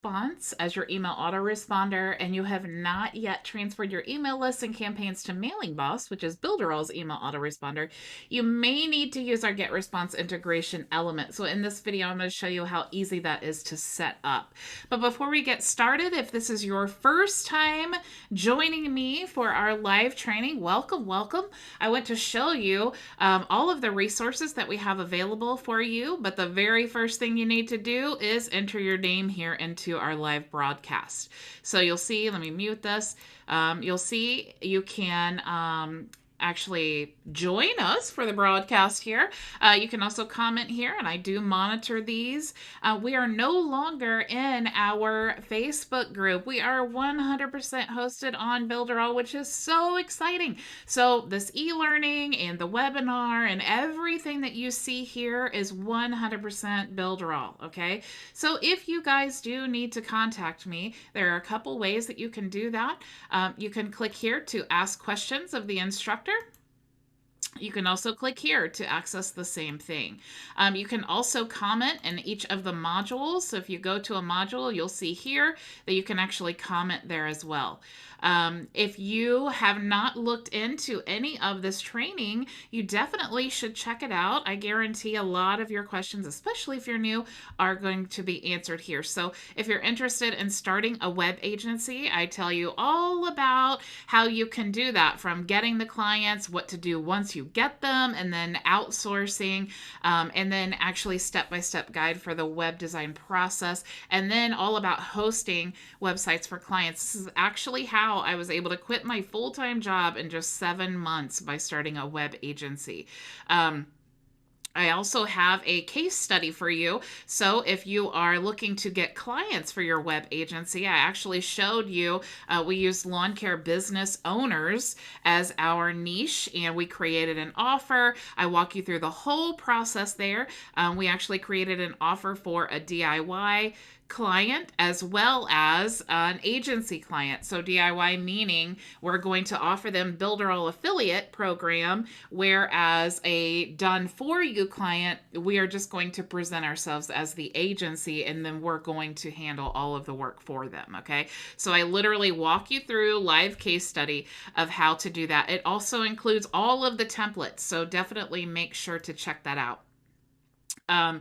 as your email autoresponder and you have not yet transferred your email lists and campaigns to Mailing Boss, which is Builderall's email autoresponder, you may need to use our GetResponse integration element. So in this video, I'm going to show you how easy that is to set up. But before we get started, if this is your first time joining me for our live training, welcome, welcome. I want to show you all of the resources that we have available for you. But the very first thing you need to do is enter your name here into our live broadcast. So you'll see, let me mute this. You'll see you can actually join us for the broadcast here. You can also comment here, and I do monitor these. We are no longer in our Facebook group. We are 100% hosted on Builderall, which is so exciting. So this e-learning and the webinar and everything that you see here is 100% Builderall, okay? So if you guys do need to contact me, there are a couple ways that you can do that. You can click here to ask questions of the instructor. You can also click here to access the same thing. You can also comment in each of the modules. So if you go to a module, you'll see here that you can actually comment there as well. If you have not looked into any of this training, you definitely should check it out. I guarantee a lot of your questions, especially if you're new, are going to be answered here. So if you're interested in starting a web agency, I tell you all about how you can do that, from getting the clients, what to do once you get them, and then outsourcing, and then actually step-by-step guide for the web design process, and then all about hosting websites for clients. This is actually how I was able to quit my full-time job in just 7 months by starting a web agency. I also have a case study for you. So if you are looking to get clients for your web agency, I actually showed you, we used lawn care business owners as our niche, and we created an offer. I walk you through the whole process there. We actually created an offer for a DIY client as well as an agency client. So DIY meaning we're going to offer them Builderall affiliate program, whereas a done for you client, we are just going to present ourselves as the agency, and then we're going to handle all of the work for them. Okay, so I literally walk you through live case study of how to do that. It also includes all of the templates, so definitely make sure to check that out. I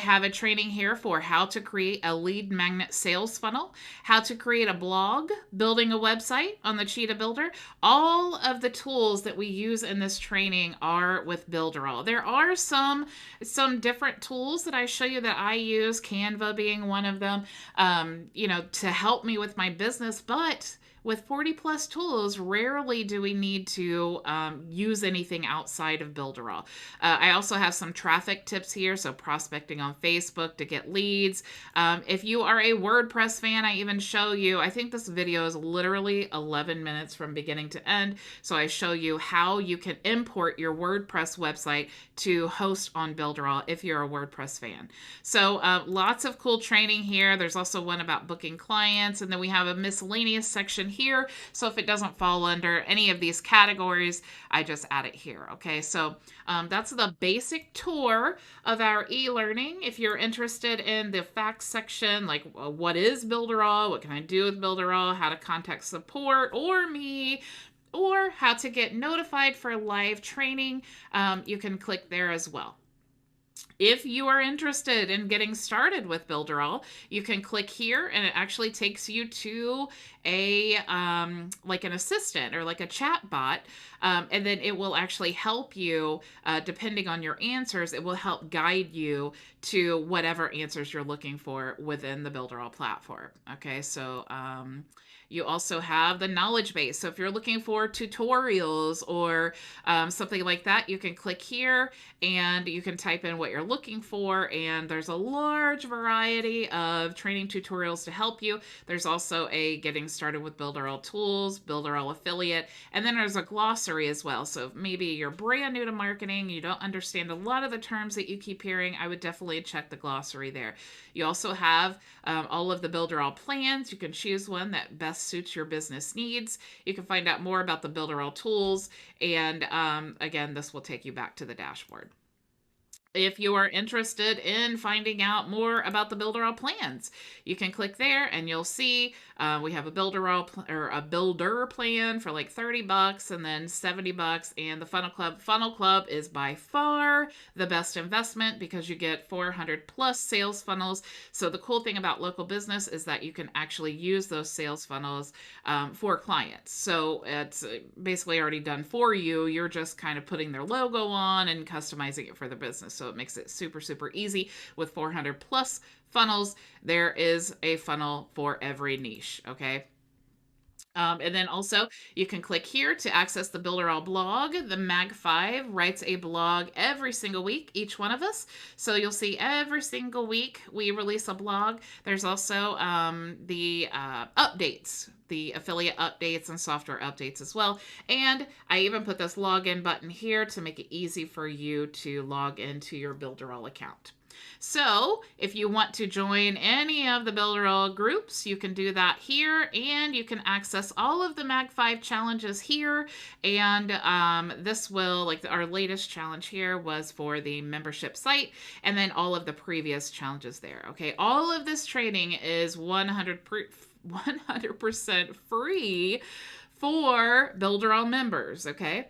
have a training here for how to create a lead magnet sales funnel, how to create a blog, building a website on the Cheetah Builder. All of the tools that we use in this training are with Builderall. There are some different tools that I show you that I use, Canva being one of them, to help me with my business, but with 40 plus tools, rarely do we need to use anything outside of Builderall. I also have some traffic tips here, so prospecting on Facebook to get leads. If you are a WordPress fan, I even show you, I think this video is literally 11 minutes from beginning to end, so I show you how you can import your WordPress website to host on Builderall if you're a WordPress fan. So lots of cool training here. There's also one about booking clients, and then we have a miscellaneous section here. So if it doesn't fall under any of these categories, I just add it here. Okay, so that's the basic tour of our e-learning. If you're interested in the facts section, like what is Builderall, what can I do with Builderall, how to contact support or me, or how to get notified for live training, you can click there as well. If you are interested in getting started with Builderall, you can click here, and it actually takes you to a like an assistant or like a chat bot, and then it will actually help you, depending on your answers, it will help guide you to whatever answers you're looking for within the Builderall platform. Okay, so you also have the knowledge base. So if you're looking for tutorials or something like that, you can click here and you can type in what you're looking for. And there's a large variety of training tutorials to help you. There's also a getting started with Builderall tools, Builderall affiliate, and then there's a glossary as well. So if maybe you're brand new to marketing, you don't understand a lot of the terms that you keep hearing, I would definitely check the glossary there. You also have all of the Builderall plans. You can choose one that best suits your business needs. You can find out more about the Builderall tools, and again, this will take you back to the dashboard. If you are interested in finding out more about the Builderall plans, you can click there and you'll see we have a or a builder plan for like $30 and then $70. And the Funnel Club. Funnel Club is by far the best investment because you get 400 plus sales funnels. So the cool thing about local business is that you can actually use those sales funnels for clients. So it's basically already done for you. You're just kind of putting their logo on and customizing it for the business. So it makes it super, super easy with 400 plus funnels. There is a funnel for every niche. Okay. And then also you can click here to access the Builderall blog. The Mag 5 writes a blog every single week, each one of us. So you'll see every single week we release a blog. There's also the updates, the affiliate updates and software updates as well. And I even put this login button here to make it easy for you to log into your Builderall account. So if you want to join any of the Builderall groups, you can do that here, and you can access all of the Mag 5 challenges here. And this will, like our latest challenge here was for the membership site, and then all of the previous challenges there. Okay, all of this training is 100% free for Builderall members. Okay.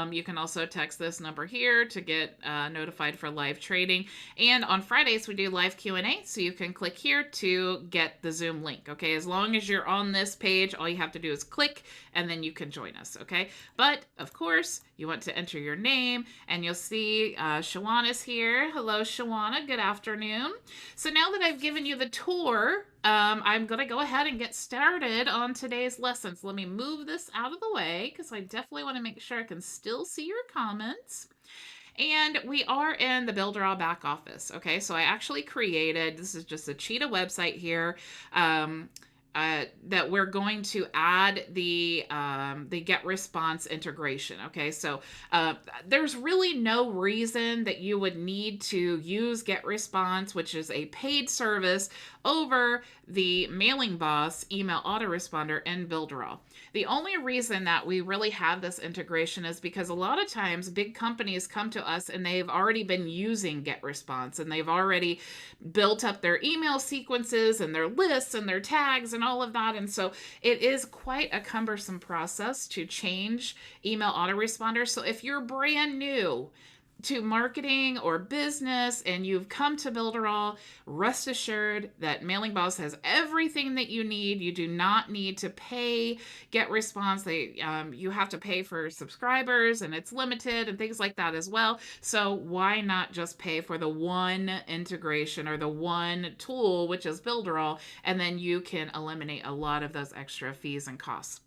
You can also text this number here to get notified for live trading. And on Fridays, we do live Q&A, so you can click here to get the Zoom link, okay? As long as you're on this page, all you have to do is click, and then you can join us, okay? But, of course, you want to enter your name, and you'll see Shawana's here. Hello, Shawana. Good afternoon. So now that I've given you the tour, I'm going to go ahead and get started on today's lessons. Let me move this out of the way because I definitely want to make sure I can still see your comments. And we are in the Builderall back office. Okay, so I actually created, this is just a Cheetah website here. That we're going to add the GetResponse integration. Okay, so there's really no reason that you would need to use GetResponse, which is a paid service, over the Mailing Boss email autoresponder in Builderall. The only reason that we really have this integration is because a lot of times big companies come to us and they've already been using GetResponse and they've already built up their email sequences and their lists and their tags and all of that. And so it is quite a cumbersome process to change email autoresponder. So if you're brand new to marketing or business and you've come to Builderall, rest assured that Mailing Boss has everything that you need. You do not need to pay GetResponse. You have to pay for subscribers and it's limited and things like that as well. So why not just pay for the one integration or the one tool, which is Builderall, and then you can eliminate a lot of those extra fees and costs.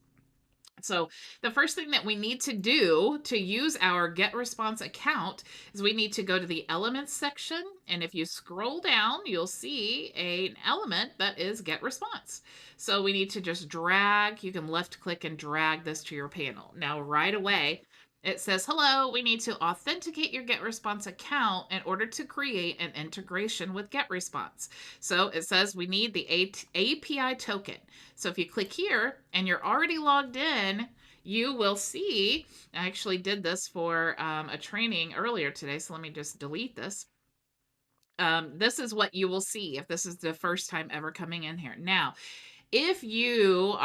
So the first thing that we need to do to use our GetResponse account is we need to go to the Elements section. And if you scroll down, you'll see an element that is GetResponse. So we need to just drag, you can left click and drag this to your panel. Now right away, it says, hello, we need to authenticate your GetResponse account in order to create an integration with GetResponse. So it says we need the API token. So if you click here and you're already logged in, you will see, I actually did this for a training earlier today, so let me just delete this. This is what you will see if this is the first time ever coming in here. Now, if you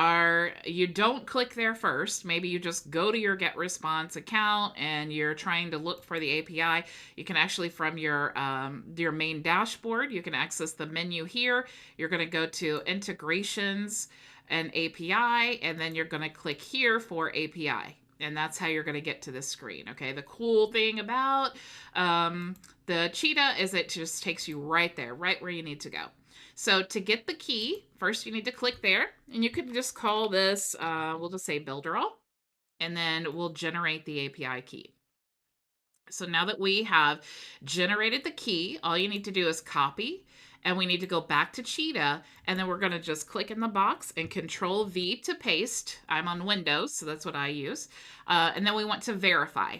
don't click there first, maybe you just go to your GetResponse account and you're trying to look for the API, you can actually from your main dashboard, you can access the menu here. You're going to go to Integrations and API, and then you're going to click here for API. And that's how you're going to get to this screen. Okay, the cool thing about the Cheetah is it just takes you right there, right where you need to go. So to get the key, first you need to click there, and you could just call this, we'll just say Builderall, and then we'll generate the API key. So now that we have generated the key, all you need to do is copy, and we need to go back to Cheetah, and then we're going to just click in the box and Control V to paste. I'm on Windows, so that's what I use. And then we want to verify.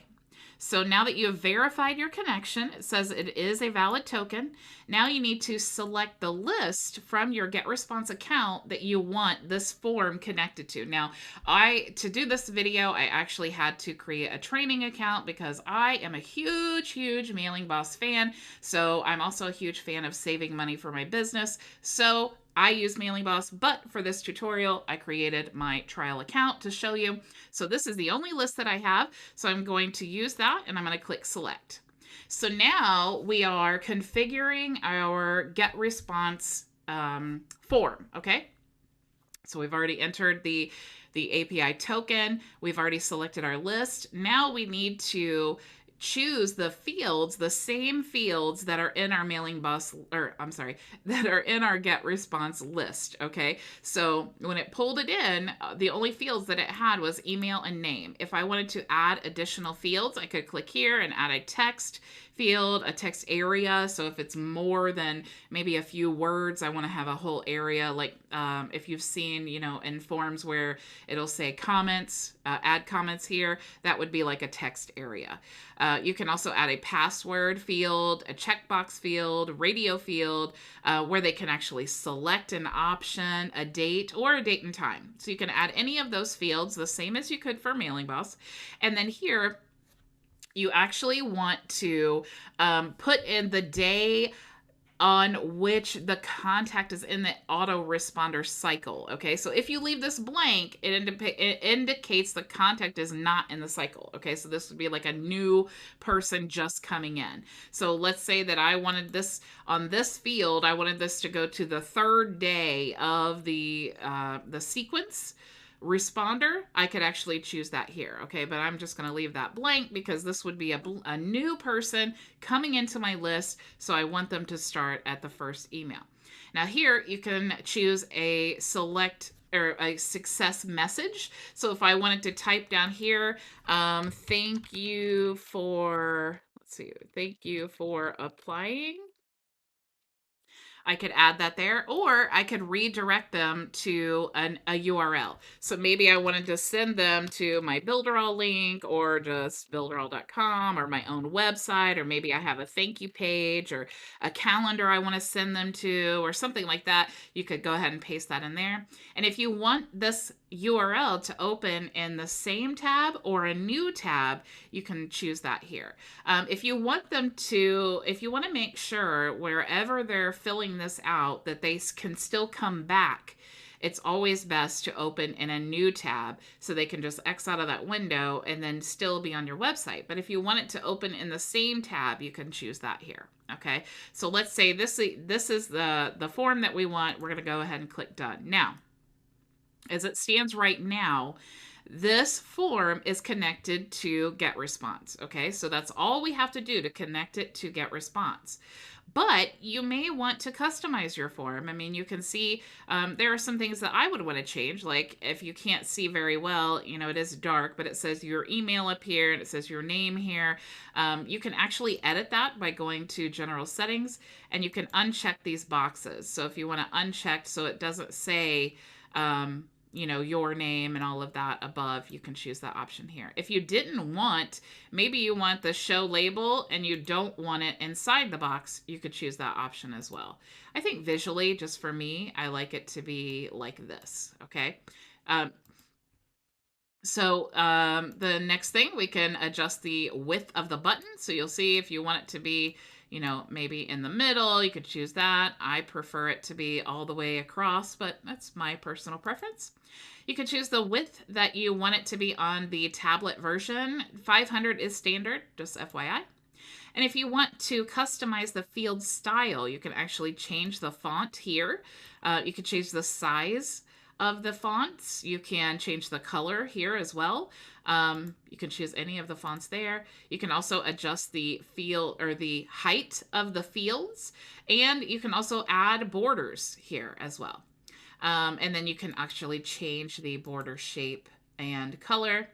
So now that you have verified your connection, it says it is a valid token. Now you need to select the list from your GetResponse account that you want this form connected to. Now, to do this video, I actually had to create a training account because I am a huge Mailing Boss fan. So I'm also a huge fan of saving money for my business. So I use Mailing Boss, but for this tutorial, I created my trial account to show you. So this is the only list that I have. So I'm going to use that and I'm going to click select. So now we are configuring our GetResponse form, okay? So we've already entered the API token. We've already selected our list. Now we need to choose the fields, the same fields that are in our Mailing Boss, or I'm sorry, that are in our GetResponse list, okay? So when it pulled it in, the only fields that it had was email and name. If I wanted to add additional fields, I could click here and add a text field, a text area. So if it's more than maybe a few words, I want to have a whole area. Like if you've seen, you know, in forms where it'll say comments, add comments here, that would be like a text area. You can also add a password field, a checkbox field, radio field, where they can actually select an option, a date, or a date and time. So you can add any of those fields, the same as you could for Mailing Boss. And then here, you actually want to put in the day on which the contact is in the autoresponder cycle. Okay, so if you leave this blank, it indicates the contact is not in the cycle. Okay, so this would be like a new person just coming in. So let's say that I wanted this on this field, I wanted this to go to the 3rd day of the sequence responder. I could actually choose that here, okay? But I'm just going to leave that blank because this would be a new person coming into my list, so I want them to start at the first email. Now here you can choose a select or a success message. So if I wanted to type down here, thank you for, let's see, thank you for applying, I could add that there, or I could redirect them to a URL. So maybe I wanted to send them to my Builderall link, or just builderall.com, or my own website, or maybe I have a thank you page or a calendar I want to send them to, or something like that. You could go ahead and paste that in there. And if you want this URL to open in the same tab or a new tab, you can choose that here. If you want to make sure wherever they're filling this out that they can still come back, it's always best to open in a new tab so they can just X out of that window and then still be on your website. But if you want it to open in the same tab, you can choose that here. Okay, so let's say this is the form that we want. We're going to go ahead and click done. Now, as it stands right now, this form is connected to GetResponse. Okay, so that's all we have to do to connect it to GetResponse. But you may want to customize your form. I mean, you can see there are some things that I would want to change. Like if you can't see very well, you know, it is dark, but it says your email up here and it says your name here. You can actually edit that by going to General Settings, and you can uncheck these boxes. So if you want to uncheck so it doesn't say, you know, your name and all of that above, you can choose that option here. If you didn't want, maybe you want the show label and you don't want it inside the box, you could choose that option as well. I think visually, just for me, I like it to be like this, okay? The next thing, we can adjust the width of the button. So you'll see if you want it to be, you know, maybe in the middle, you could choose that. I prefer it to be all the way across, but that's my personal preference. You can choose the width that you want it to be on the tablet version. 500 is standard, just FYI. And if you want to customize the field style, you can actually change the font here. You can change the size of the fonts. You can change the color here as well. You can choose any of the fonts there. You can also adjust the field or the height of the fields, and you can also add borders here as well. And then you can actually change the border shape and color.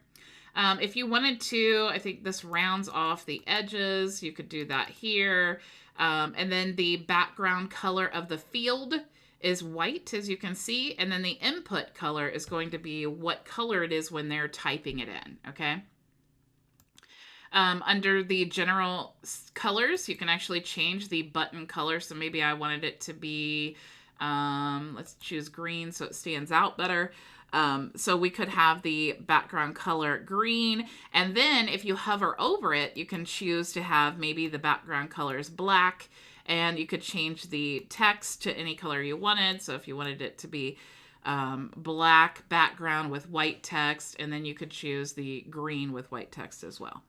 If you wanted to, I think this rounds off the edges. You could do that here. And then the background color of the field is white, as you can see. And then the input color is going to be what color it is when they're typing it in, okay? Under the general colors, you can actually change the button color. So maybe I wanted it to be, let's choose green so it stands out better. So we could have the background color green. And then if you hover over it, you can choose to have maybe the background color is black. And you could change the text to any color you wanted. So if you wanted it to be black background with white text, and then you could choose the green with white text as well.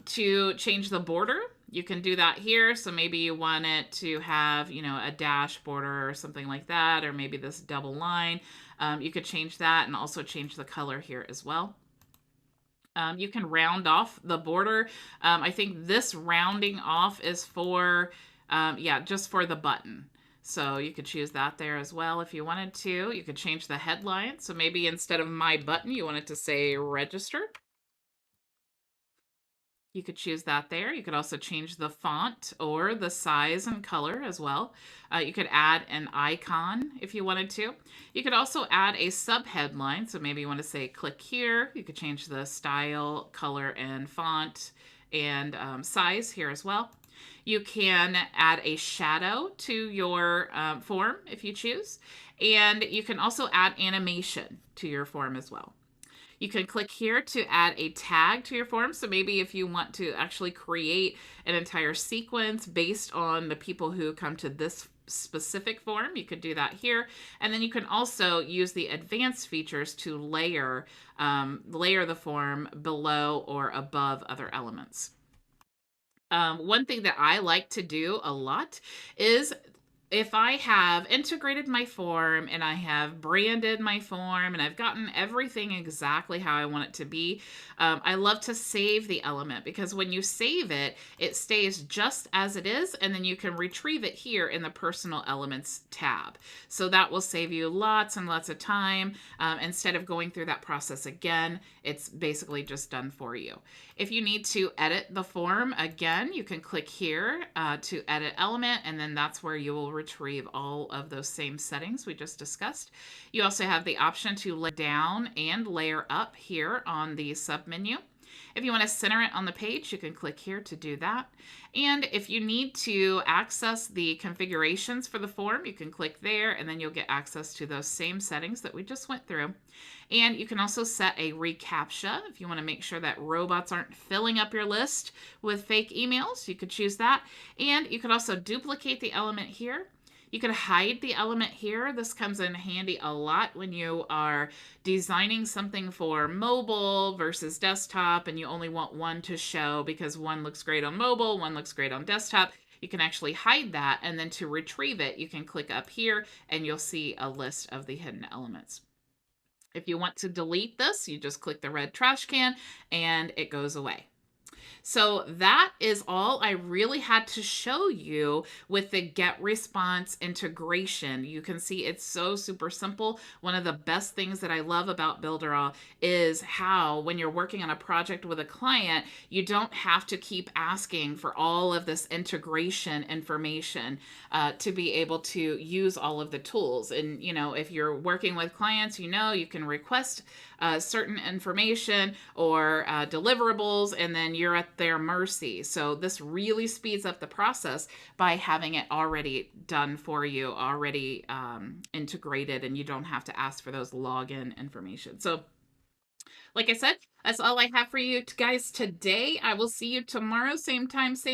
To change the border, you can do that here. So maybe you want it to have, a dash border or something like that, or maybe this double line. You could change that and also change the color here as well. You can round off the border. I think this rounding off is for, just for the button. So you could choose that there as well if you wanted to. You could change the headline. So maybe instead of my button, you want it to say register. You could choose that there. You could also change the font or the size and color as well. You could add an icon if you wanted to. You could also add a subheadline. So maybe you want to say click here. You could change the style, color, and font and size here as well. You can add a shadow to your form if you choose. And you can also add animation to your form as well. You can click here to add a tag to your form. So maybe if you want to actually create an entire sequence based on the people who come to this specific form, you could do that here. And then you can also use the advanced features to layer the form below or above other elements. One thing that I like to do a lot is if I have integrated my form and I have branded my form and I've gotten everything exactly how I want it to be, I love to save the element, because when you save it, it stays just as it is, and then you can retrieve it here in the Personal Elements tab. So that will save you lots and lots of time. Instead of going through that process again, it's basically just done for you. If you need to edit the form again, you can click here to edit element, and then that's where you will retrieve all of those same settings we just discussed. You also have the option to lay down and layer up here on the submenu. If you want to center it on the page, you can click here to do that. And if you need to access the configurations for the form, you can click there, and then you'll get access to those same settings that we just went through. And you can also set a reCAPTCHA if you want to make sure that robots aren't filling up your list with fake emails. You could choose that. And you could also duplicate the element here. You could hide the element here. This comes in handy a lot when you are designing something for mobile versus desktop and you only want one to show because one looks great on mobile, one looks great on desktop. You can actually hide that, and then to retrieve it, you can click up here and you'll see a list of the hidden elements. If you want to delete this, you just click the red trash can and it goes away. So that is all I really had to show you with the GetResponse integration. You can see it's so super simple. One of the best things that I love about Builderall is how when you're working on a project with a client, you don't have to keep asking for all of this integration information to be able to use all of the tools. And, if you're working with clients, you can request certain information or deliverables, and then you're at their mercy. So this really speeds up the process by having it already done for you, already integrated, and you don't have to ask for those login information. So like I said, that's all I have for you guys today. I will see you tomorrow, same time, same